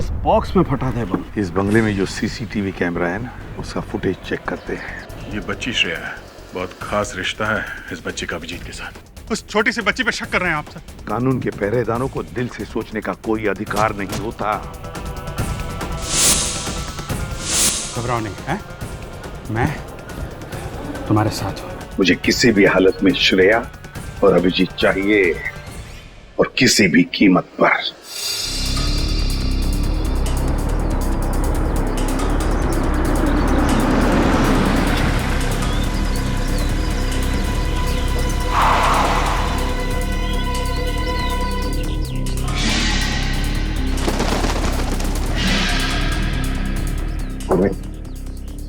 इस बॉक्स में फटा था बम। इस बंगले में जो सीसीटीवी कैमरा है ना, उसका फुटेज चेक करते हैं। ये बच्ची श्रेया है, बहुत खास रिश्ता है इस बच्चे का अभिजीत के साथ। उस छोटी सी बच्ची पे शक कर रहे हैं आप सर? कानून के पहरेदारों को दिल से सोचने का कोई अधिकार नहीं होता। घबराओ नहीं है, मैं तुम्हारे साथ हूँ। मुझे किसी भी हालत में श्रेया और अभिजीत चाहिए, और किसी भी कीमत पर।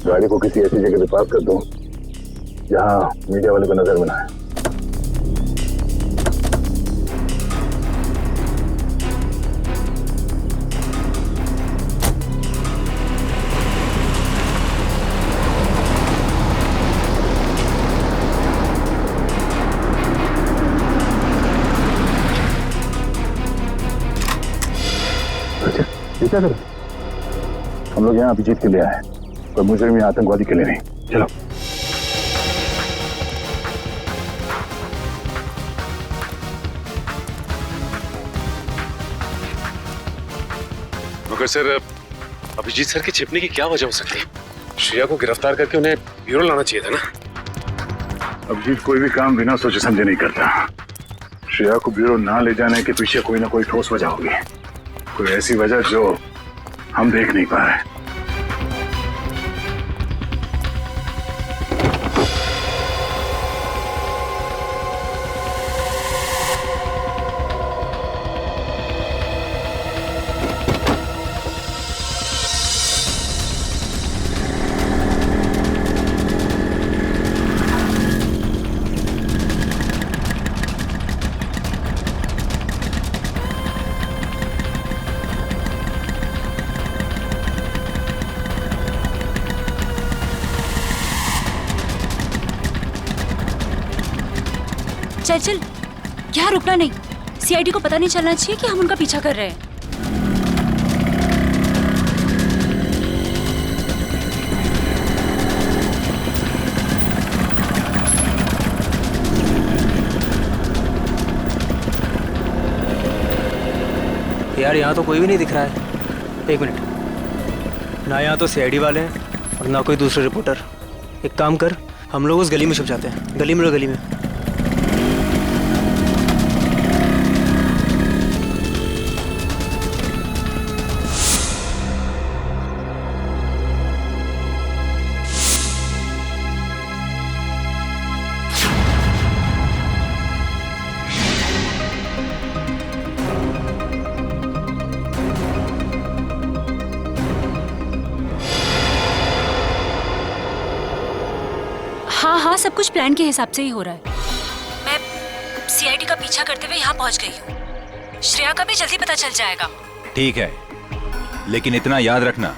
गाड़ी को किसी ऐसी जगह पे पार्क कर दो जहां मीडिया वाले को नजर में ना आए। अच्छा, ये क्या कर? हम लोग यहाँ अभिजीत के लिए आए, कोई मुजरिम या आतंकवादी के लिए नहीं। चलो। मगर सर, अभिजीत सर के छिपने की क्या वजह हो सकती है? श्रेया को गिरफ्तार करके उन्हें ब्यूरो लाना चाहिए था ना। अभिजीत कोई भी काम बिना सोचे समझे नहीं करता। श्रेया को ब्यूरो ना ले जाने के पीछे कोई ना कोई ठोस वजह होगी, कोई ऐसी वजह जो हम देख नहीं पा रहे। चल चल, यहाँ रुकना नहीं। सीआईडी को पता नहीं चलना चाहिए कि हम उनका पीछा कर रहे हैं। यार यहाँ तो कोई भी नहीं दिख रहा है। एक मिनट, ना यहाँ तो सीआईडी वाले हैं और ना कोई दूसरे रिपोर्टर। एक काम कर, हम लोग उस गली में छुप जाते हैं। गली में, गली में। हाँ हाँ, सब कुछ प्लान के हिसाब से ही हो रहा है। मैं सीआईडी का पीछा करते हुए यहाँ पहुँच गई हूँ। श्रेया का भी जल्दी पता चल जाएगा। ठीक है, लेकिन इतना याद रखना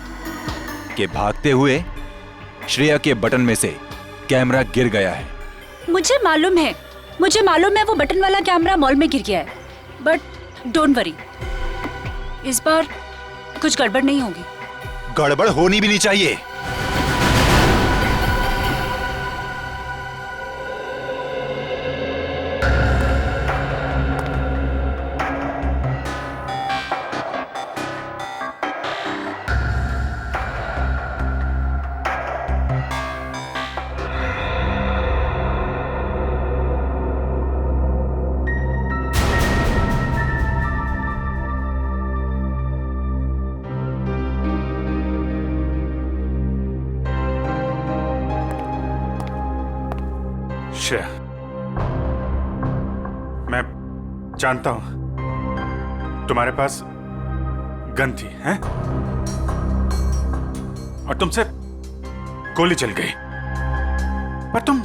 कि भागते हुए श्रेया के बटन में से कैमरा गिर गया है। मुझे मालूम है वो बटन वाला कैमरा मॉल में गिर गया है। बट डोंट वरी, इस बार कुछ गड़बड़ नहीं होगी। गड़बड़ होनी भी नहीं चाहिए। श्रेया, मैं जानता हूं तुम्हारे पास गन थी, हैं? और तुमसे गोली चल गई, पर तुम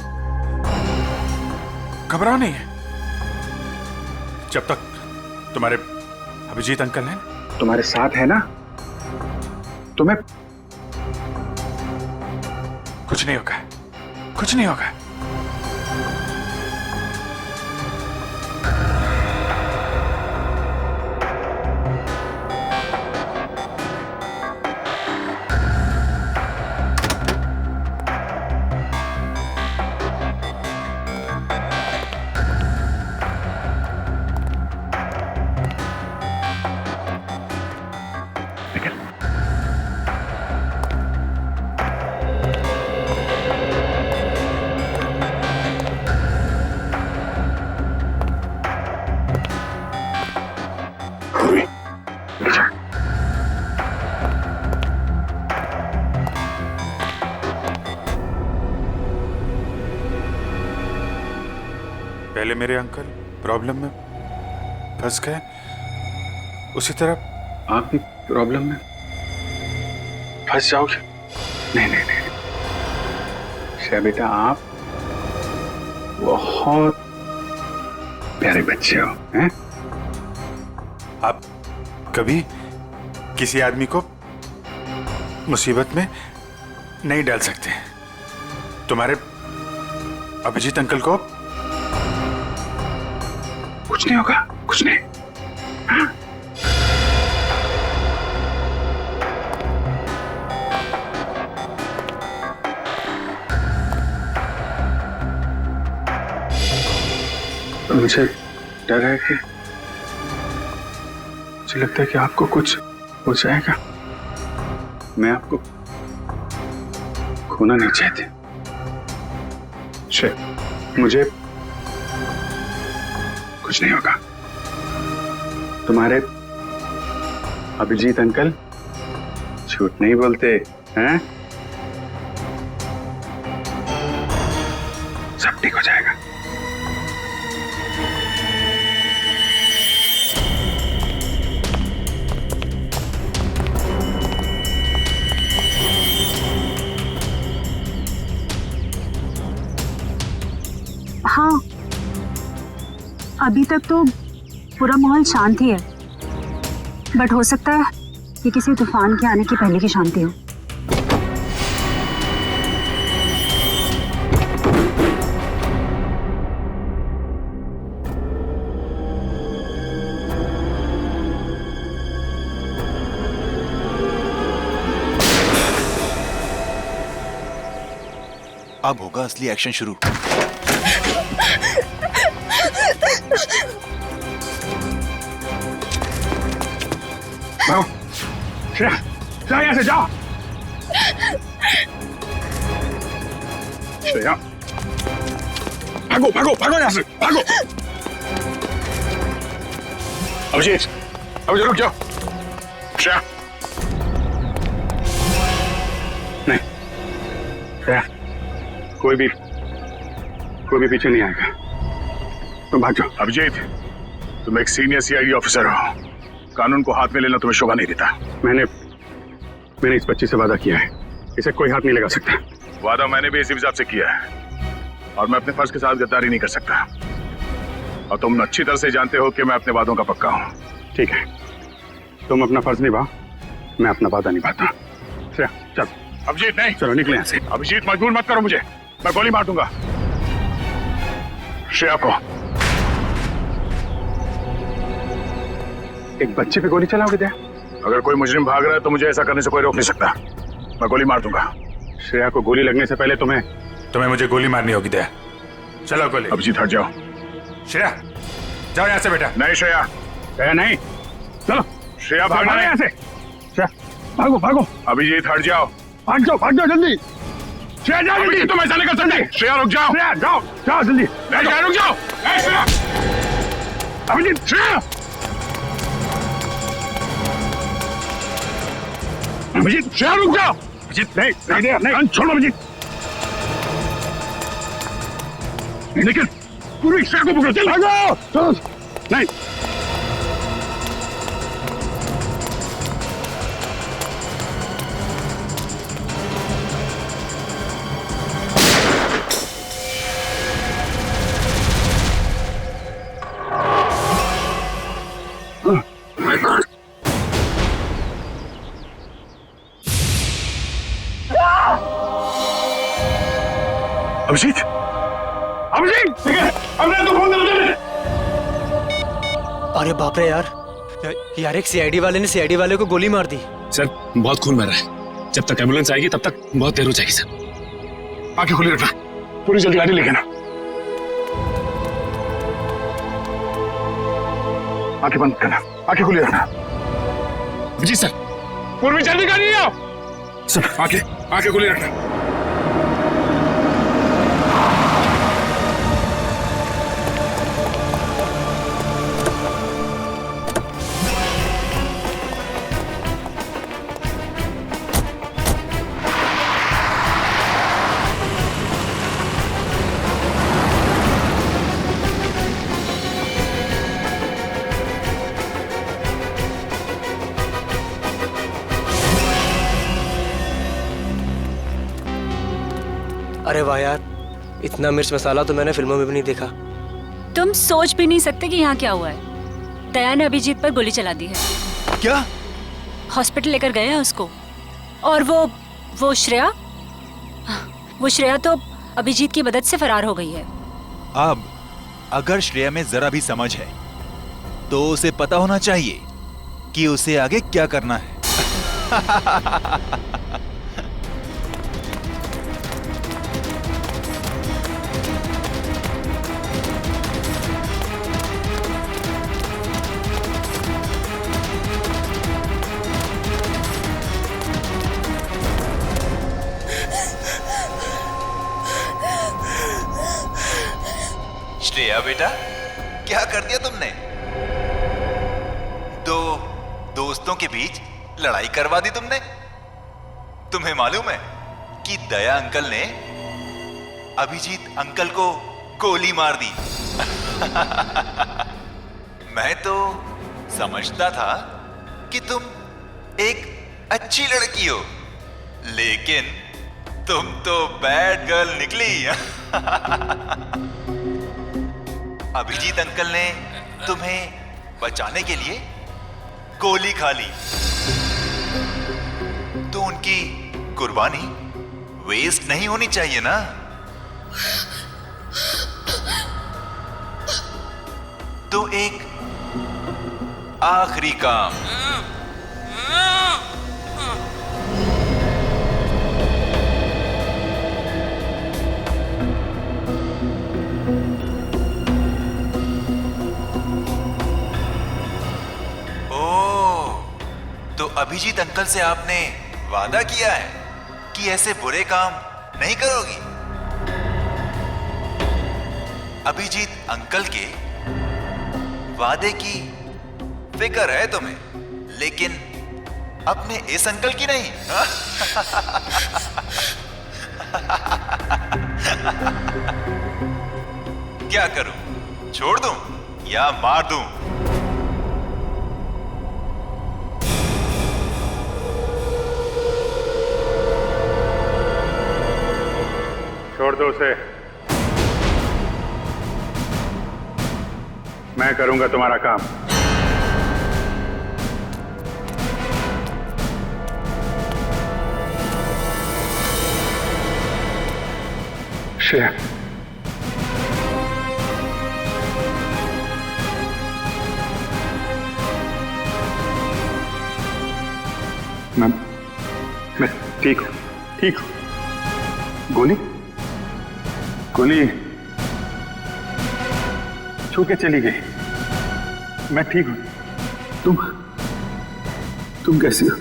घबराओ नहीं है। जब तक तुम्हारे अभिजीत अंकल हैं, तुम्हारे साथ है ना, तुम्हें कुछ नहीं होगा, कुछ नहीं होगा। पहले मेरे अंकल प्रॉब्लम में फंस गए, उसी तरह आप भी प्रॉब्लम में फंस जाओगे। नहीं नहीं नहीं श्रेया बेटा, आप बहुत प्यारे बच्चे हो हैं? आप कभी किसी आदमी को मुसीबत में नहीं डाल सकते। तुम्हारे अभिजीत अंकल को कुछ नहीं होगा, कुछ नहीं। हाँ? मुझे डर है कि मुझे लगता है कि आपको कुछ हो जाएगा। मैं आपको खोना नहीं चाहती। मुझे कुछ नहीं होगा। तुम्हारे अभिजीत अंकल झूठ नहीं बोलते हैं? सब ठीक हो जाएगा। हाँ, अभी तक तो पूरा माहौल शांत ही है, बट हो सकता है कि किसी तूफान के आने की पहले की शांति हो। अब होगा असली एक्शन शुरू। जाओ श्रेया, जाओ यहाँ से, जाओ। श्रेया, भागो भागो भागो यहाँ से, भागो। अभिजीत, अभिजीत रुक जाओ। श्रेया, नहीं श्रेया, कोई भी पीछे नहीं आएगा। तुम भाग जाओ। अभिजीत, तुम एक सीनियर सीआईडी ऑफिसर हो, कानून को हाथ में लेना तुम्हें शोभा नहीं देता। मैंने इस बच्ची से वादा किया है, इसे कोई हाथ नहीं लगा सकता। वादा मैंने भी इसी हिसाब से किया है और मैं अपने फर्ज के साथ गद्दारी नहीं कर सकता। और तुम अच्छी तरह से जानते हो कि मैं अपने वादों का पक्का हूँ। ठीक है, तुम अपना फर्ज निभाओ, मैं अपना वादा निभाता। श्रेया चल। अभिजीत नहीं, चलो निकले यहाँ से। अभिजीत मजबूर मत करो मुझे, मैं गोली मार दूंगा श्रेया को। एक बच्चे पे गोली चलाओगे दया? अगर कोई मुजरिम भाग रहा है तो मुझे ऐसा करने से कोई रोक नहीं सकता। मैं गोली मार दूंगा। श्रेया को गोली लगने से पहले तुम्हें मुझे गोली मारनी होगी। दया, चलो गोली। अभिजीत हट जाओ। श्रेया, जाओ यहाँ से बेटा। नहीं श्रेया, श्रेया नहीं, चलो श्रेया भागना यहाँ से। श्रेया भागो भागो। अभिजीत हट जाओ। भाग जाओ जल्दी। श्रेया जाओ जल्दी। तुम ऐसा नहीं कर सकते। श्रेया रुक जाओ। श्रेया जाओ जाओ जल्दी। श्रेया रुक जाओ। श्रेया, अभिजीत, श्रेया, अभिजीत, श्रेया रुक जाओ। अभिजीत नहीं, छोड़ो अभिजीत। लेकिन पूरी श्रेया को पकड़ो, चल भागो। चलो नहीं। अभिजीत, अभिजीत, अभिजीत तो फोन दे। अरे बाप रे यार एक सीआईडी वाले ने सीआईडी वाले को गोली मार दी। सर बहुत खून बह रहा है, जब तक एम्बुलेंस आएगी तब तक बहुत देर हो जाएगी सर। आंखें खुली रखना, पूरी जल्दी गाड़ी लेके ना। आंखें बंद करना, आंखें खुली रखना। जी सर। पूर्वी जल्दी गाड़ी आओ। सर आंखें खुली रखना। अरे वाह यार, इतना मिर्च मसाला तो मैंने फिल्मों में भी नहीं देखा। तुम सोच भी नहीं सकते कि यहाँ क्या हुआ है। दया ने अभिजीत पर गोली चला दी है। क्या? हॉस्पिटल लेकर गए हैं उसको। और वो श्रेया तो अभिजीत की मदद से फरार हो गई है। अब अगर श्रेया में जरा भी समझ है तो उसे पता होना चाहिए कि उसे आगे क्या करना है। श्रेया बेटा, क्या कर दिया तुमने? दो दोस्तों के बीच लड़ाई करवा दी तुमने। तुम्हें मालूम है कि दया अंकल ने अभिजीत अंकल को गोली मार दी। मैं तो समझता था कि तुम एक अच्छी लड़की हो, लेकिन तुम तो बैड गर्ल निकली। अभिजीत अंकल ने तुम्हें बचाने के लिए गोली खा ली, तो उनकी कुर्बानी वेस्ट नहीं होनी चाहिए ना। तो एक आखिरी काम। तो अभिजीत अंकल से आपने वादा किया है कि ऐसे बुरे काम नहीं करोगी। अभिजीत अंकल के वादे की फिक्र है तुम्हें, लेकिन अपने इस अंकल की नहीं। क्या करूं? छोड़ दूं या मार दूं? छोड़ दो उसे, मैं करूंगा तुम्हारा काम। श्रेया, मैं ठीक हूं। गोली छू के चली गई। मैं ठीक हूं। तुम कैसी हो?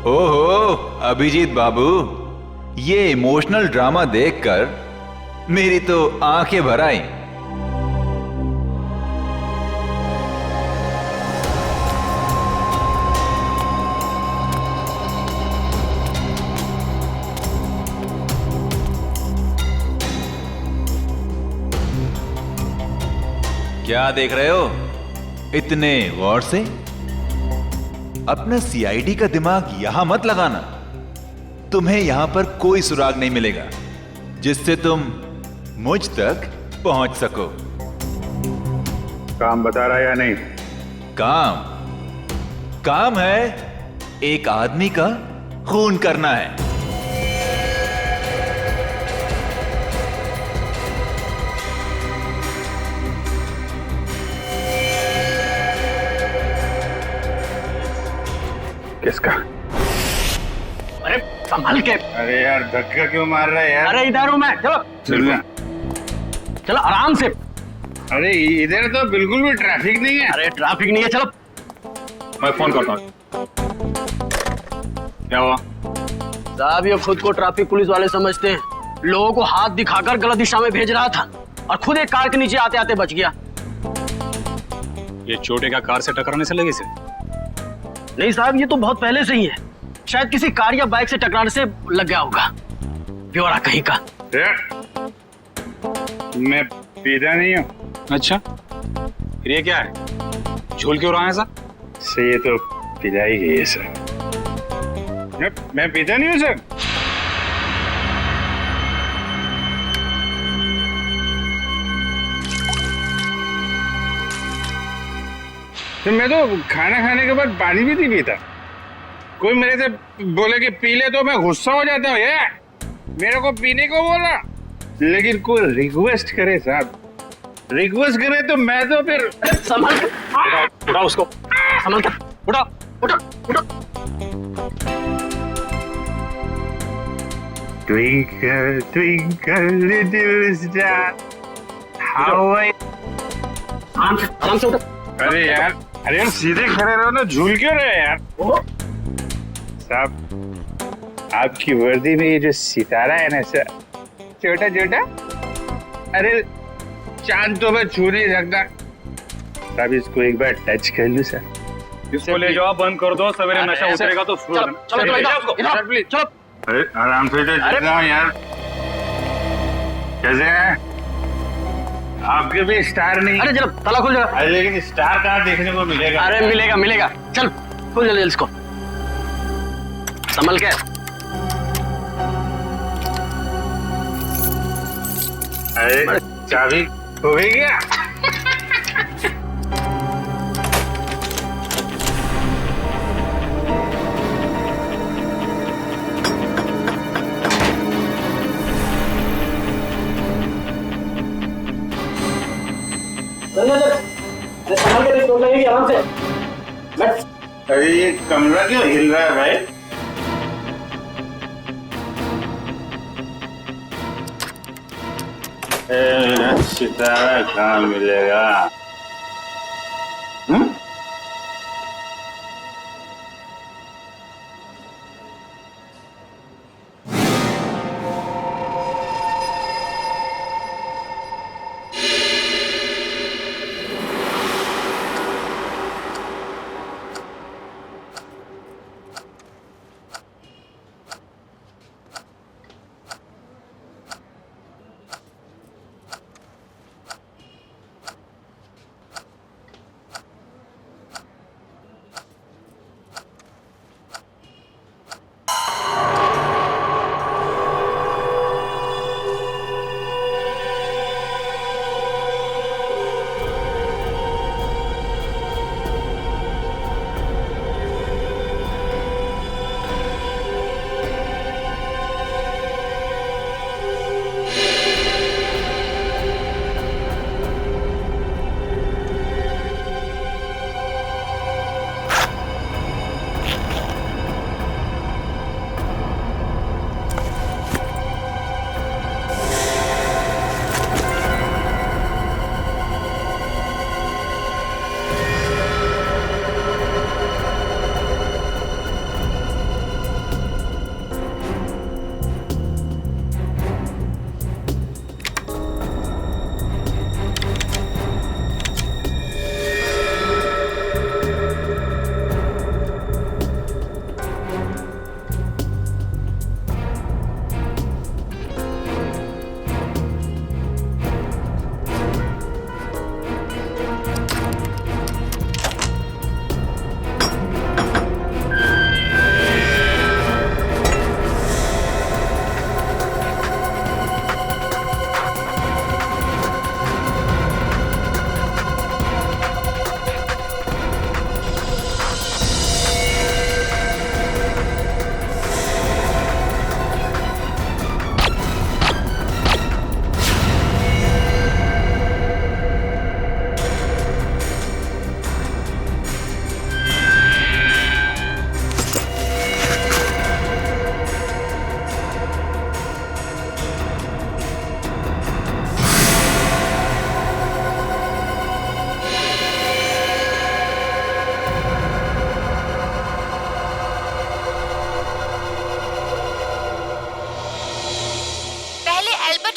ओहो अभिजीत बाबू, ये इमोशनल ड्रामा देखकर मेरी तो आंखें भर आई। क्या देख रहे हो इतने गौर से? अपना सीआईडी का दिमाग यहां मत लगाना। तुम्हें यहां पर कोई सुराग नहीं मिलेगा जिससे तुम मुझ तक पहुंच सको। काम बता रहा है या नहीं? काम है एक आदमी का खून करना है। किसका? अरे संभल के। अरे यार धक्का क्यों मार रहा है यार? अरे इधर हूं मैं। चलो आराम से। अरे इधर तो बिल्कुल भी ट्रैफिक नहीं है। अरे ट्रैफिक नहीं है, चलो मैं फोन करता हूँ। क्या हुआ? साहब ये खुद को ट्रैफिक पुलिस वाले समझते हैं, लोगों को हाथ दिखाकर गलत दिशा में भेज रहा था और खुद एक कार के नीचे आते आते बच गया। ये चोटे का कार से टकराने से लगे से? नहीं साहब, ये तो बहुत पहले से ही है। शायद किसी कार या बाइक से टकराने से लग गया होगा। ब्यौरा कहीं का। मैं पीता नहीं हूँ। अच्छा, फिर ये क्या है? झोल क्यों रहा है ऐसा? से ये तो पिलाई गई है सर। मैं पीता नहीं हूँ सर। तो मैं तो खाना खाने के बाद पानी भी नहीं पीता। कोई मेरे से बोले कि पी ले तो मैं गुस्सा हो जाता हूँ। ये मेरे को पीने को बोला, लेकिन कोई रिक्वेस्ट करे साहब, रिक्वेस्ट करे तो मैं तो फिर संभाल के उठा उसको, संभाल के उठा उठा उठा। Twinkle, twinkle, little star, how I... आराम से उठा। अरे यार सीधे खड़े रहो ना, झूल क्यों रहे यार? साहब, आपकी वर्दी में ये जो सितारा है ना सर, छोटा छोटा, अरे चांद तो मैं छू नहीं सकता साहब। इसको एक बार टच कर लूं सर। इसको ले जाओ, बंद कर दो, सवेरे नशा उतरेगा तो चलो प्लीज चलो। अरे आराम से जाओ यार। कैसे हैं? आपके भी स्टार नहीं। अरे जरा ताला खुल जाएगा। अरे लेकिन स्टार कहाँ देखने को मिलेगा? अरे मिलेगा मिलेगा, चल खुल जल्दी इसको, संभल के। अरे चाबी हो गई क्या? संभल के चोट लगेगी, आराम से बैठ। अरे ये कमरा क्यों हिल रहा है भाई? सितारा कहाँ मिलेगा?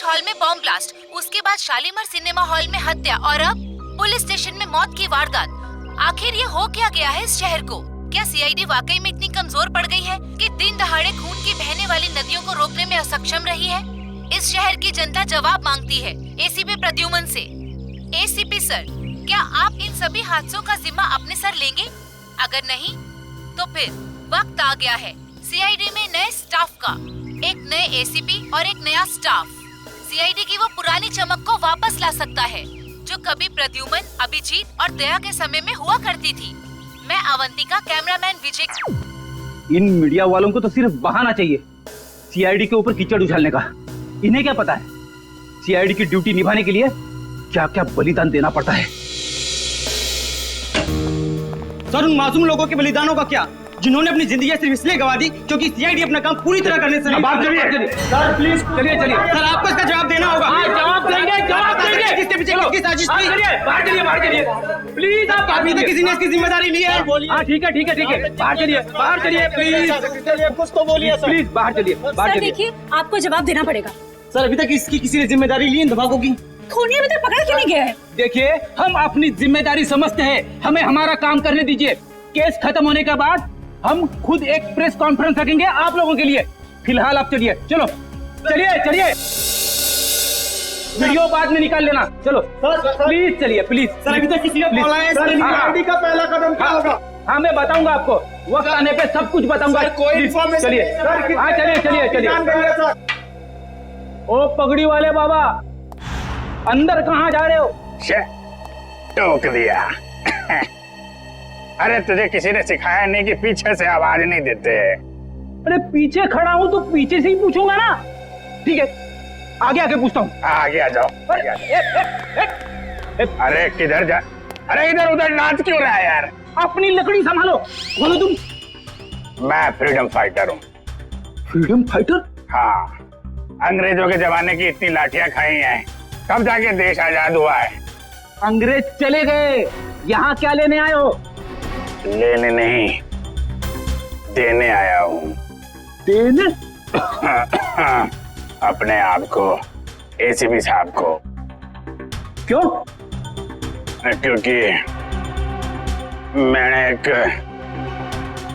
हॉल में बॉम्ब ब्लास्ट, उसके बाद शालीमार सिनेमा हॉल में हत्या और अब पुलिस स्टेशन में मौत की वारदात। आखिर ये हो क्या गया है इस शहर को? क्या सीआईडी वाकई में इतनी कमजोर पड़ गई है कि दिन दहाड़े खून की बहने वाली नदियों को रोकने में असक्षम रही है? इस शहर की जनता जवाब मांगती है एसीपी प्रद्युमन से। एसीपी सर, क्या आप इन सभी हादसों का जिम्मा अपने सर लेंगे? अगर नहीं तो फिर वक्त आ गया है सीआईडी में नए स्टाफ का, एक नए एसीपी और एक नया स्टाफ। सीआईडी की वो पुरानी चमक को वापस ला सकता है जो कभी प्रद्युमन, अभिजीत और दया के समय में हुआ करती थी। मैं अवंतिका, कैमरामैन विजय। इन मीडिया वालों को तो सिर्फ बहाना चाहिए सीआईडी के ऊपर कीचड़ उछालने का। इन्हें क्या पता है सीआईडी की ड्यूटी निभाने के लिए क्या क्या बलिदान देना पड़ता है। सर, उन मासूम लोगों के बलिदानों का क्या, जिन्होंने अपनी जिंदगी सिर्फ इसलिए गवा दी क्योंकि सीआईडी अपना काम पूरी तरह करने से सर प्लीज चलिए सर, आपको इसका जवाब देना होगा। जवाब देंगे किसके पीछे किसकी साजिश थी। बाहर चलिए प्लीज। आप अभी तक किसी ने इसकी जिम्मेदारी ली है? हाँ ठीक है बाहर चलिए प्लीज। कुछ तो बोलिए सर। प्लीज बाहर चलिए। देखिए, आपको जवाब देना पड़ेगा। सर, अभी तक इसकी किसी ने जिम्मेदारी ली इन धमाकों की? खूनी अभी तक पकड़ा क्यों नहीं गया है? देखिए, हम अपनी जिम्मेदारी समझते हैं, हमें हमारा काम करने दीजिए। केस खत्म होने के बाद हम खुद एक प्रेस कॉन्फ्रेंस रखेंगे आप लोगों के लिए। फिलहाल आप चलिए। चलिए वीडियो बाद में निकाल लेना। चलो प्लीज चलिए प्लीज। सर, अभी तक किसी ने बोला है सीआईडी का पहला कदम क्या होगा? हाँ, मैं बताऊंगा आपको, वक्त आने पे सब कुछ बताऊंगा। कोई इन्फॉर्मेशन? चलिए। हाँ चलिए। ओ पगड़ी वाले बाबा, अंदर कहाँ जा रहे हो? टोक दिया। अरे तुझे किसी ने सिखाया नहीं कि पीछे से आवाज नहीं देते? अरे पीछे खड़ा हूँ तो पीछे से ही पूछूंगा ना। ठीक है, आगे पूछता हूँ। आगे आ जाओ। अरे किधर जा? अरे इधर उधर नाच क्यों रहा है यार? अपनी लकड़ी संभालो। बोलो तुम। मैं फ्रीडम फाइटर हूँ। Freedom fighter? हाँ, अंग्रेजों के जमाने की इतनी लाठियां खाई हैं, तब जाके देश आजाद हुआ है। अंग्रेज चले गए, यहाँ क्या लेने आए हो? लेने नहीं, देने आया हूँ। देने? अपने आप को, एसीपी साहब को। क्यों? क्योंकि मैंने एक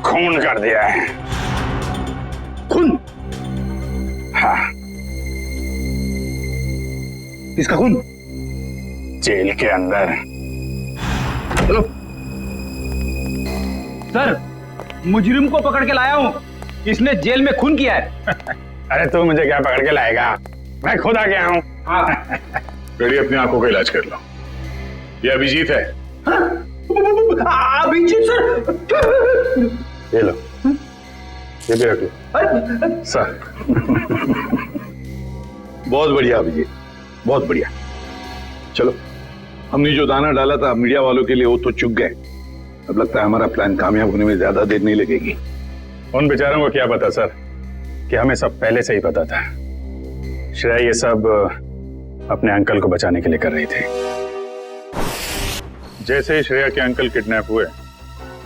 खून कर दिया है। खून? हाँ। किसका खून? जेल के अंदर। चलो सर, मुजरिम को पकड़ के लाया हूँ, इसने जेल में खून किया है। अरे तू मुझे क्या पकड़ के लाएगा, मैं खुद आ गया हूँ। पहले अपनी आंखों का इलाज कर लो। ये अभिजीत है। अभिजीत सर? ये लो, ये भी रख लो सर। बहुत बढ़िया अभिजीत, बहुत बढ़िया। चलो, हमने जो दाना डाला था मीडिया वालों के लिए वो तो चुग गए। अब लगता है हमारा प्लान कामयाब होने में ज्यादा देर नहीं लगेगी। उन बेचारों को क्या पता सर कि हमें सब पहले से ही पता था। श्रेया ये सब अपने अंकल को बचाने के लिए कर रही थी। जैसे ही श्रेया के अंकल किडनैप हुए,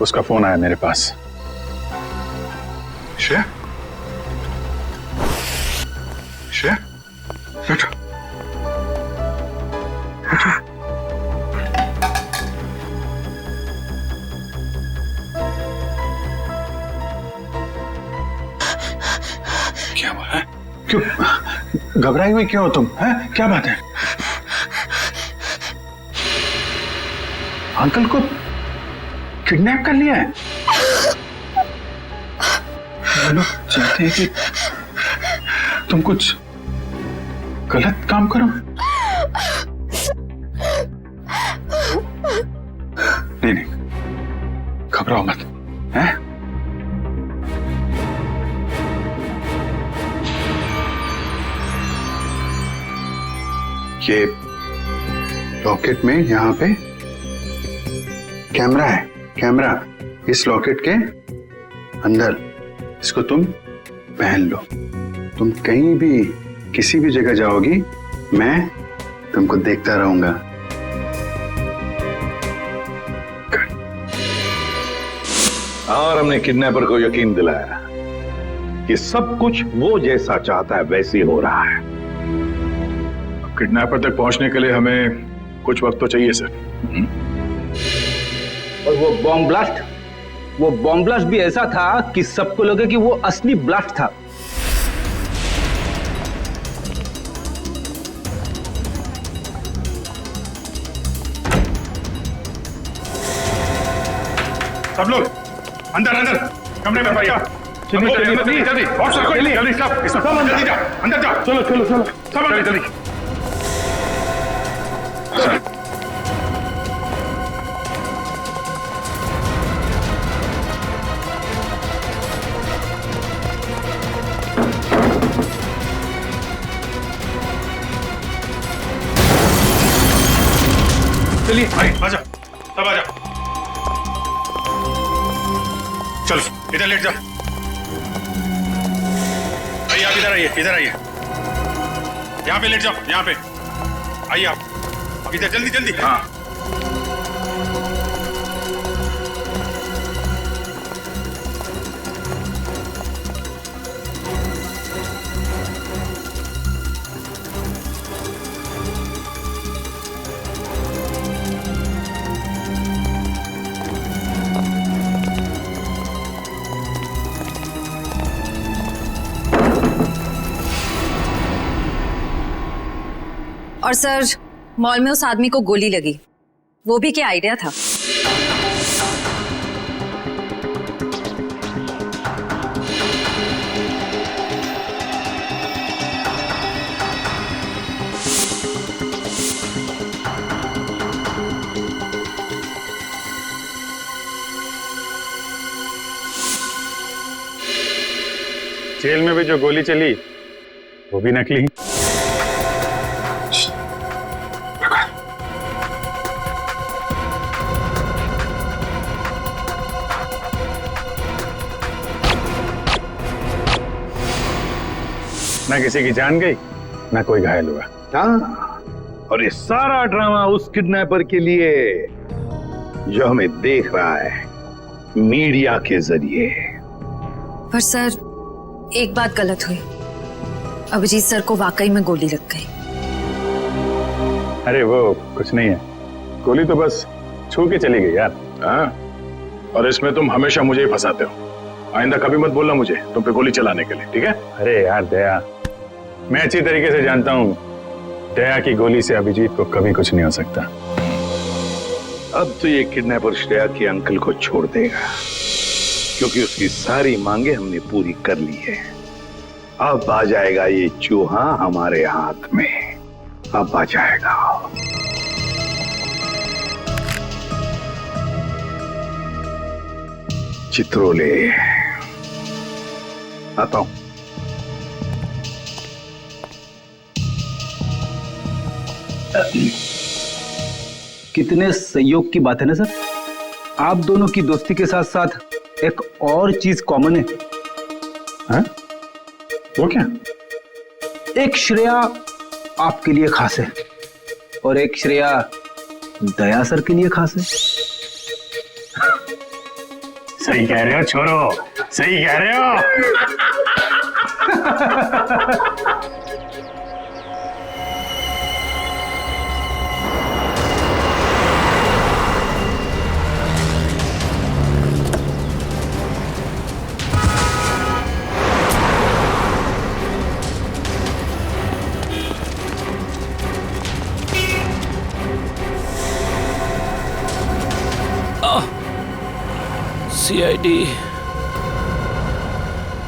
उसका फोन आया मेरे पास। श्रेया, श्रेया, बैठो। क्या हुआ है? क्यों घबराई हुई क्यों हो तुम? हैं? क्या बात है? अंकल को किडनैप कर लिया है? वो लोग चाहते हैं कि तुम कुछ गलत काम करो। नहीं, घबराओ मत। हैं? ये लॉकेट में यहाँ पे कैमरा है। कैमरा इस लॉकेट के अंदर, इसको तुम पहन लो। तुम कहीं भी किसी भी जगह जाओगी, मैं तुमको देखता रहूंगा। और हमने किडनैपर को यकीन दिलाया कि सब कुछ वो जैसा चाहता है वैसे ही हो रहा है। किडनैपर तक पहुंचने के लिए हमें कुछ वक्त तो चाहिए सर। और वो बॉम्ब ब्लास्ट भी ऐसा था कि सबको लगे कि वो असली ब्लास्ट था। सब लोग अंदर अंदर कमरे में भैया जल्दी जल्दी जल्दी और सब जल्दी जल्दी सब जल्दी जा अंदर जाओ चलो चलो चलो सब जल्दी जल्दी चलिए भाई आजा सब आजा चलो इधर लेट जाओ आइए आप इधर आइए यहाँ पे लेट जाओ यहाँ पे आइए आप अब इधर जल्दी जल्दी हाँ और सर मॉल में उस आदमी को गोली लगी, वो भी क्या आइडिया था? जेल में भी जो गोली चली वो भी नकली। ना किसी की जान गई ना कोई घायल हुआ। हाँ, और ये सारा ड्रामा उस किडनैपर के लिए जो हमें देख रहा है मीडिया के जरिए। पर सर एक बात गलत हुई, अभिजीत सर को वाकई में गोली लग गई। अरे वो कुछ नहीं है, गोली तो बस छू के चली गई यार। हाँ, और इसमें तुम हमेशा मुझे ही फंसाते हो। आइंदा कभी मत बोलना मुझे तुम पे गोली चलाने के लिए, ठीक है? अरे यार दया, मैं अच्छी तरीके से जानता हूँ दया की गोली से अभिजीत को कभी कुछ नहीं हो सकता। अब तो ये किडनैपर श्रेया के अंकल को छोड़ देगा, क्योंकि उसकी सारी मांगे हमने पूरी कर ली है। अब आ जाएगा ये चूहा हमारे हाथ में, अब आ जाएगा। चित्रोले आता हूं। कितने सहयोग की बात है ना सर। आप दोनों की दोस्ती के साथ साथ एक और चीज कॉमन है। हाँ? वो क्या? एक श्रेया आपके लिए खास है और एक श्रेया दया सर के लिए खास है। सही कह रहे हो छोरो, सही कह रहे हो।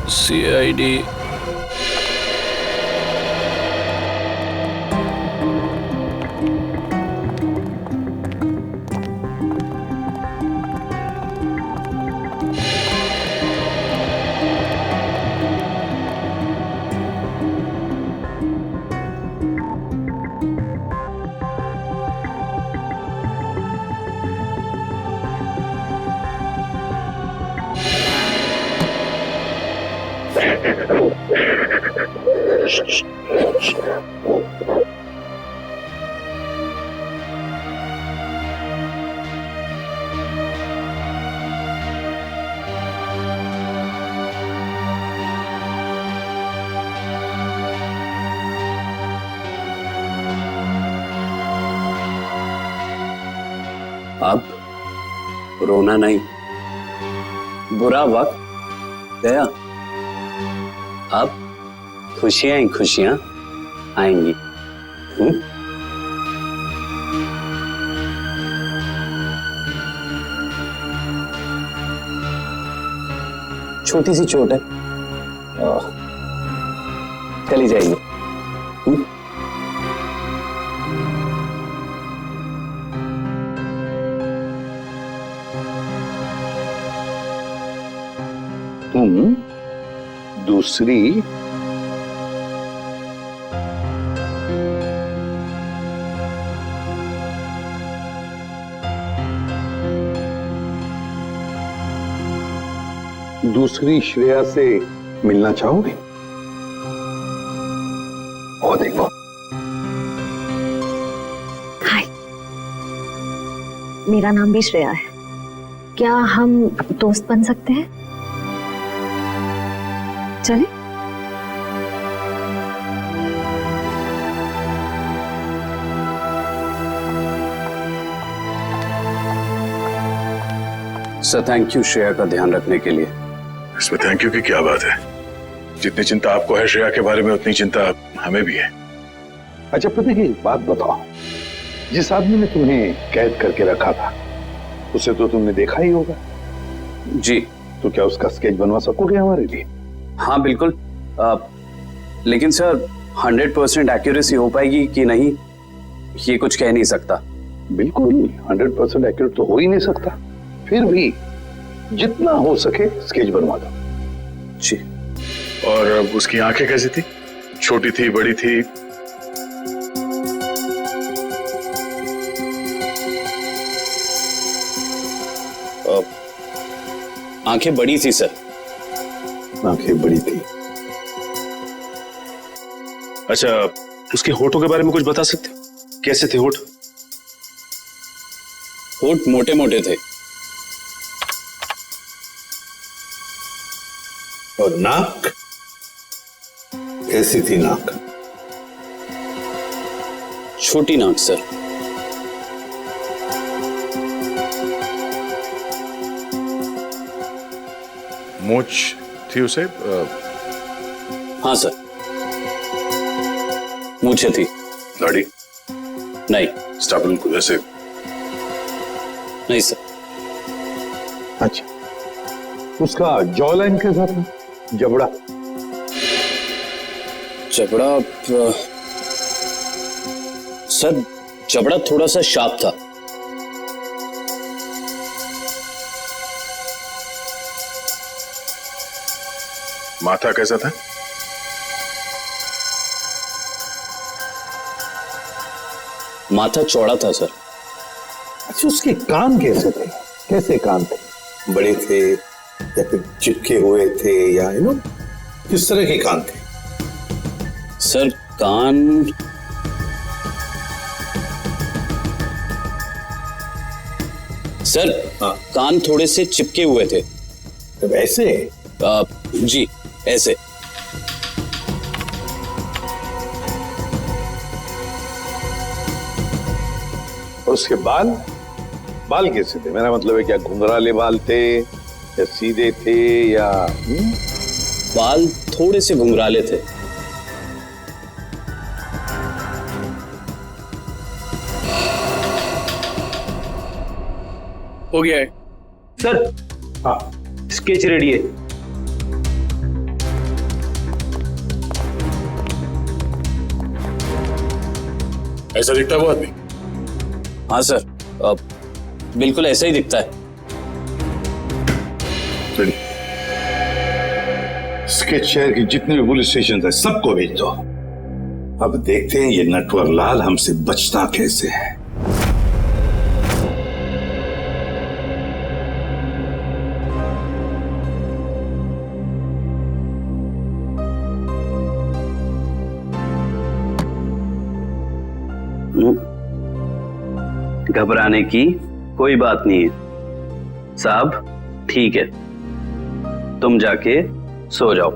सीआईडी अब रोना नहीं, बुरा वक्त गया, अब खुशियां ही खुशियां आएंगी। छोटी सी चोट है, चली जाएगी। तुम दूसरी दूसरी श्रेया से मिलना चाहोगे? और देखो, हाय, मेरा नाम भी श्रेया है। क्या हम दोस्त बन सकते हैं? चले? सर थैंक यू श्रेया का ध्यान रखने के लिए। इसमें थैंक यू की क्या बात है? जितनी चिंता आपको है श्रेया के बारे में, उतनी चिंता हमें भी है। अच्छा प्रतीक, एक बात बताओ, जिस आदमी ने तुम्हें कैद करके रखा था उसे तो तुमने देखा ही होगा। जी। तो क्या उसका स्केच बनवा सकोगे हमारे लिए? हाँ बिल्कुल, लेकिन सर 100% एक्यूरेसी हो पाएगी कि नहीं, ये कुछ कह नहीं सकता। बिल्कुल 100% एक्यूरेट तो हो ही नहीं सकता, फिर भी जितना हो सके स्केच बनवा दो। जी। और उसकी आंखें कैसी थी? छोटी थी, बड़ी थी? आंखें बड़ी थी सर। आंखें बड़ी थी। अच्छा, उसके होठों के बारे में कुछ बता सकते हो? कैसे थे होठ? होठ मोटे मोटे थे। और नाक कैसी थी? नाक छोटी नाक सर। मूंछ थी उसे? हाँ सर, मूंछें थी। दाढ़ी? नहीं। स्टाबल को जैसे? नहीं सर। अच्छा, उसका जॉ लाइन कैसा था? जबड़ा? जबड़ा सर, जबड़ा थोड़ा सा शार्प था। माथा कैसा था? माथा चौड़ा था सर। अच्छा, उसके कान कैसे थे? कैसे कान थे? बड़े थे या फिर चिपके हुए थे, या किस तरह के कान थे? सर कान सर, कान थोड़े से चिपके हुए थे। तब ऐसे? जी ऐसे। और उसके बाल? बाल कैसे थे? मेरा मतलब है, क्या घुंघराले बाल थे या सीधे थे, या बाल थोड़े से घुंघराले थे। हो गया है सर। हाँ, स्केच रेडी है। ऐसा दिखता है वो आदमी? हाँ सर, बिल्कुल ऐसा ही दिखता है। स्केच शहर के जितने भी पुलिस स्टेशन है सबको भेज दो। अब देखते हैं ये नटवर लाल हमसे बचता कैसे है। घबराने की कोई बात नहीं है साहब, ठीक है, तुम जाके सो जाओ,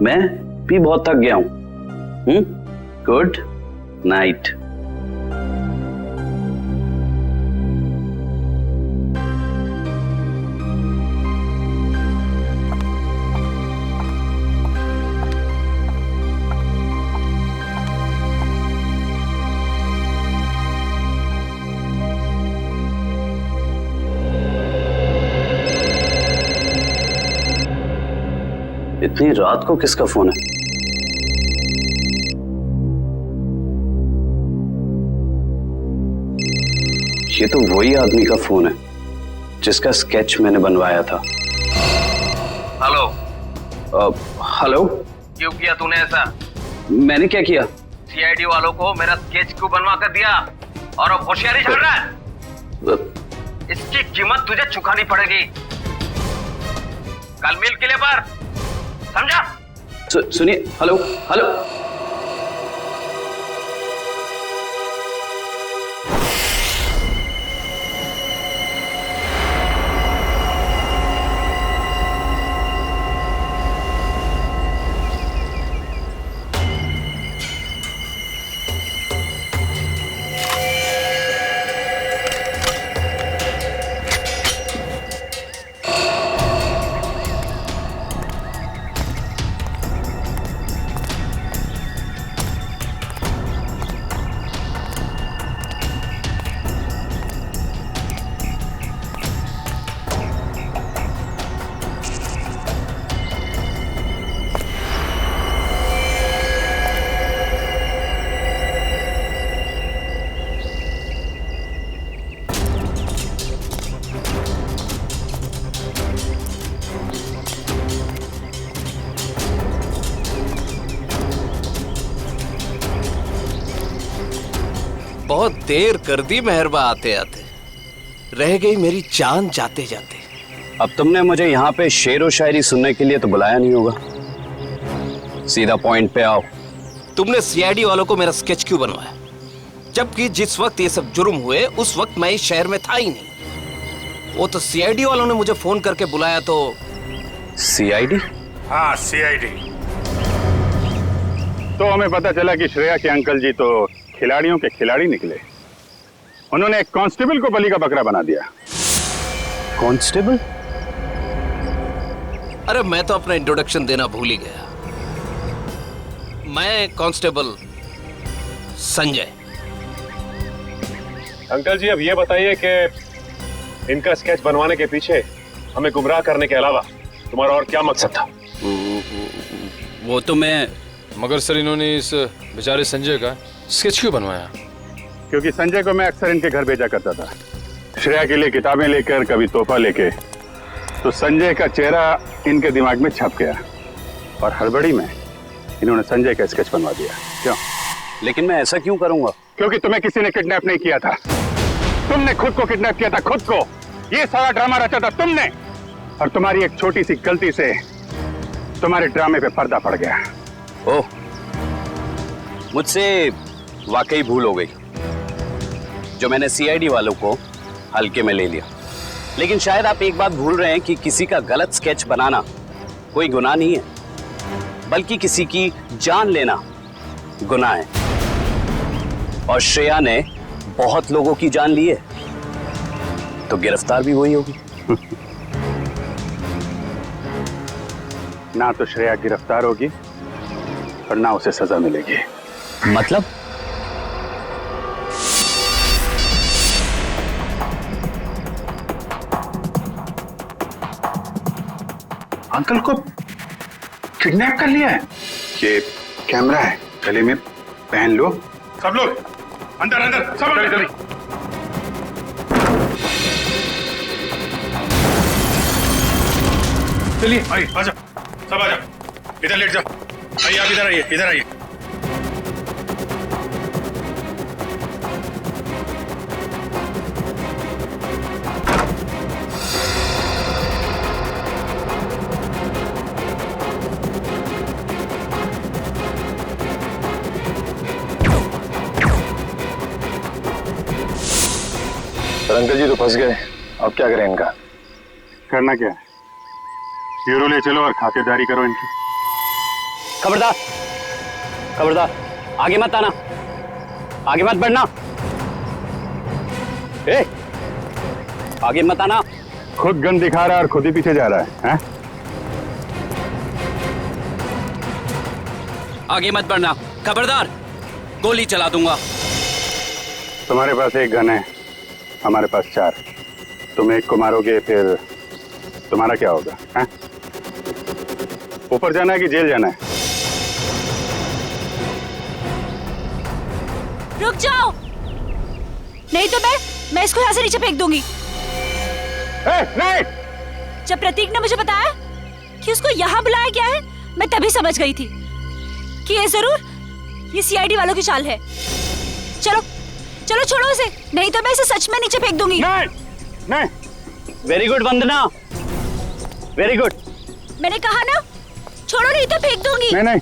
मैं भी बहुत थक गया हूं। Good night. इतनी रात को किसका फोन है? ये तो वही आदमी का फोन है जिसका स्केच मैंने बनवाया था। हेलो। हेलो। क्यों किया तूने ऐसा? मैंने क्या किया? सीआईडी वालों को मेरा स्केच क्यों बनवा कर दिया और अब होशियारी झाड़ रहा है? इसकी कीमत तुझे चुकानी पड़ेगी कल मिल किले पर, समझा? सुनिए। Hello hello. बहुत देर कर दी मेहरबा आते आते, रह गई मेरी जान जाते जाते। अब तुमने मुझे यहाँ पे शेर व शायरी सुनने के लिए तो बुलाया नहीं होगा, सीधा पॉइंट पे आओ। तुमने सीआईडी वालों को मेरा स्केच क्यों बनवाया, जबकि जिस वक्त ये सब जुर्म हुए उस वक्त मैं इस शहर में था ही नहीं। वो तो सीआईडी वालों ने मुझे फोन करके बुलाया तो। सीआईडी? हाँ सीआईडी। तो हमें पता चला कि श्रेया के अंकल जी तो खिलाड़ियों के खिलाड़ी निकले। उन्होंने एक कांस्टेबल को बलि का बकरा बना दिया। कांस्टेबल? अरे मैं तो अपना इंट्रोडक्शन देना भूल ही गया। मैं कांस्टेबल संजय। अंकल जी अब ये बताइए कि इनका स्केच बनवाने के पीछे हमें गुमराह करने के अलावा तुम्हारा और क्या मकसद था? वो तो मैं। मगर सर इन्होंने इस बेचारे संजय का स्केच क्यों बनवाया? क्योंकि संजय को मैं अक्सर इनके घर भेजा करता था, श्रेया के लिए किताबें लेकर, कभी तोहफा लेके। तो संजय का चेहरा इनके दिमाग में छप गया और हड़बड़ी में इन्होंने संजय का स्केच बनवा दिया। क्यों? लेकिन मैं ऐसा क्यों करूंगा? क्योंकि तुम्हें किसी ने किडनैप नहीं किया था, तुमने खुद को किडनैप किया था, खुद को। ये सारा ड्रामा रचा था तुमने, और तुम्हारी एक छोटी सी गलती से तुम्हारे ड्रामे पे पर्दा पड़ गया। ओह, मुझसे वाकई भूल हो गई जो मैंने सीआईडी वालों को हल्के में ले लिया। लेकिन शायद आप एक बात भूल रहे हैं कि किसी का गलत स्केच बनाना कोई गुनाह नहीं है, बल्कि किसी की जान लेना गुनाह है। और श्रेया ने बहुत लोगों की जान ली है, तो गिरफ्तार भी वही होगी। ना तो श्रेया गिरफ्तार होगी और ना उसे सजा मिलेगी। मतलब? अंकल को किडनैप कर लिया है। ये कैमरा है, गले में पहन लो। सब लोग अंदर अंदर, सब अंदर चलिए। चलिए आइए, आ जाओ, सब आ जाओ, इधर लेट जाओ। आइए आप इधर आइए, इधर आइए। अंकल जी तो फंस गए, अब क्या करें इनका? करना क्या है, ब्यूरो ले चलो और खातिरदारी करो इनकी। खबरदार, खबरदार, आगे मत आना, आगे मत बढ़ना। ए, आगे मत आना। खुद गन दिखा रहा है और खुद ही पीछे जा रहा है, हैं? आगे मत बढ़ना, खबरदार, गोली चला दूंगा। तुम्हारे पास एक गन है, हमारे पास 4। तुम एक को मारोगे, फिर तुम्हारा क्या होगा? हैं? ऊपर जाना है कि जेल जाना है? रुक जाओ, नहीं तो मैं इसको यहाँ से नीचे फेंक दूंगी। नहीं। जब प्रतीक ने मुझे बताया कि उसको यहाँ बुलाया गया है, मैं तभी समझ गई थी कि ये जरूर ये सीआईडी वालों की चाल है। चलो चलो छोड़ो उसे, नहीं तो मैं इसे सच में नीचे फेंक दूंगी। नहीं। वेरी गुड वंदना, वेरी गुड। मैंने कहा ना, छोड़ो नहीं तो फेंक दूंगी। नहीं।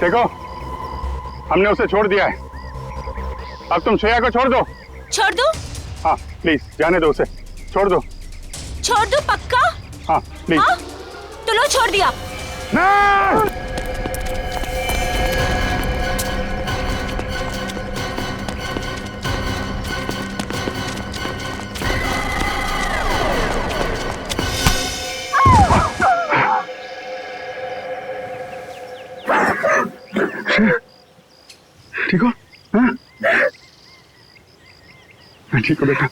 देखो, हमने उसे छोड़ दिया है, अब तुम श्रेया को छोड़ दो। छोड़ दो? हाँ प्लीज, जाने दो उसे, छोड़ दो। छोड़ दो पक्का? हाँ प्लीज। हाँ? तो लो छोड़ दिया। नहीं! ठीक हो? हाँ? मैं ठीक हूँ बेटा।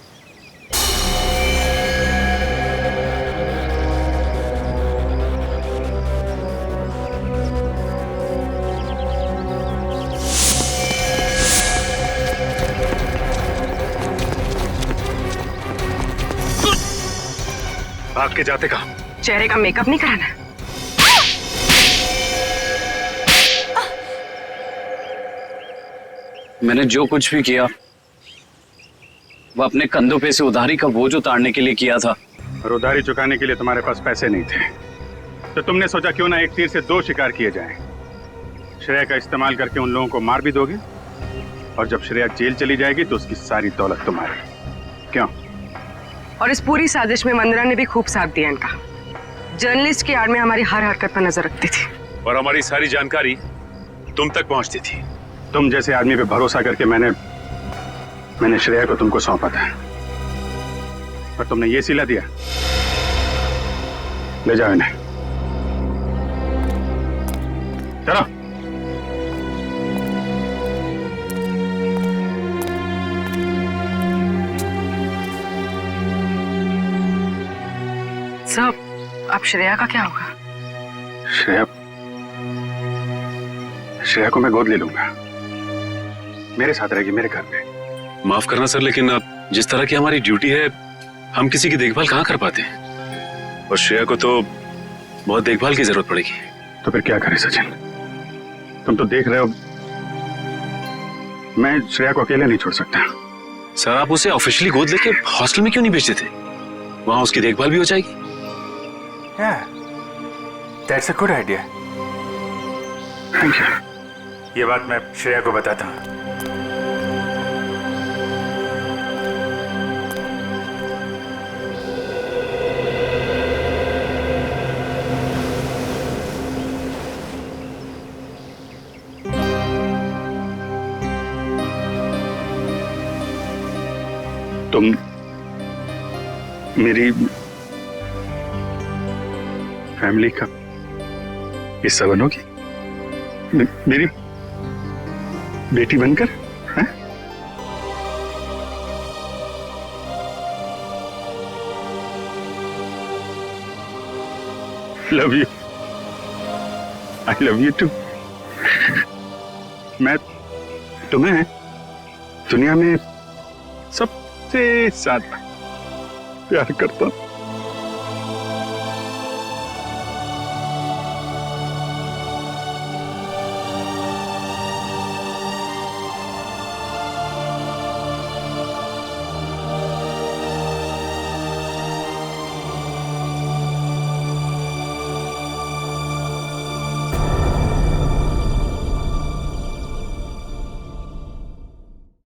भाग के जाते कहाँ? चेहरे का मेकअप नहीं कराना? मैंने जो कुछ भी किया वो अपने कंधों पे से उधारी का बोझ उतारने के लिए किया था। और उधारी चुकाने के लिए तुम्हारे पास पैसे नहीं थे, तो तुमने सोचा क्यों ना एक तीर से दो शिकार किए जाएं। श्रेया का इस्तेमाल करके उन लोगों को मार भी दोगे, और जब श्रेया जेल चली जाएगी तो उसकी सारी दौलत तुम्हारी। क्यों? और इस पूरी साजिश में वंदना ने भी खूब साथ दिया इनका। जर्नलिस्ट की आड़ में हमारी हर हरकत पर नजर रखती थी, और हमारी सारी जानकारी तुम तक पहुंचती थी। तुम जैसे आदमी पे भरोसा करके मैंने श्रेया को तुमको सौंपा था, और तुमने ये सिला दिया। ले जाओ इन्हें, चलो। साहब, अब श्रेया का क्या होगा? श्रेया को मैं गोद ले लूंगा, मेरे साथ रहेगी मेरे घर पे। माफ करना सर, लेकिन अब जिस तरह की हमारी ड्यूटी है, हम किसी की देखभाल कहाँ कर पाते हैं, और श्रेया को तो बहुत देखभाल की जरूरत पड़ेगी। तो फिर क्या करें सचिन? तुम तो देख रहे हो, मैं श्रेया को अकेले नहीं छोड़ सकता। सर, आप उसे ऑफिशियली गोद लेके हॉस्टल में क्यों नहीं भेजते थे? वहां उसकी देखभाल भी हो जाएगी। That's a good idea. Thank you. ये बात मैं श्रेया को बताता हूँ। तुम मेरी फैमिली का हिस्सा बनोगी, मेरी बेटी बनकर, हैं? Love you, I love you too. मैं तुम्हें दुनिया में सबसे ज्यादा प्यार करता हूं।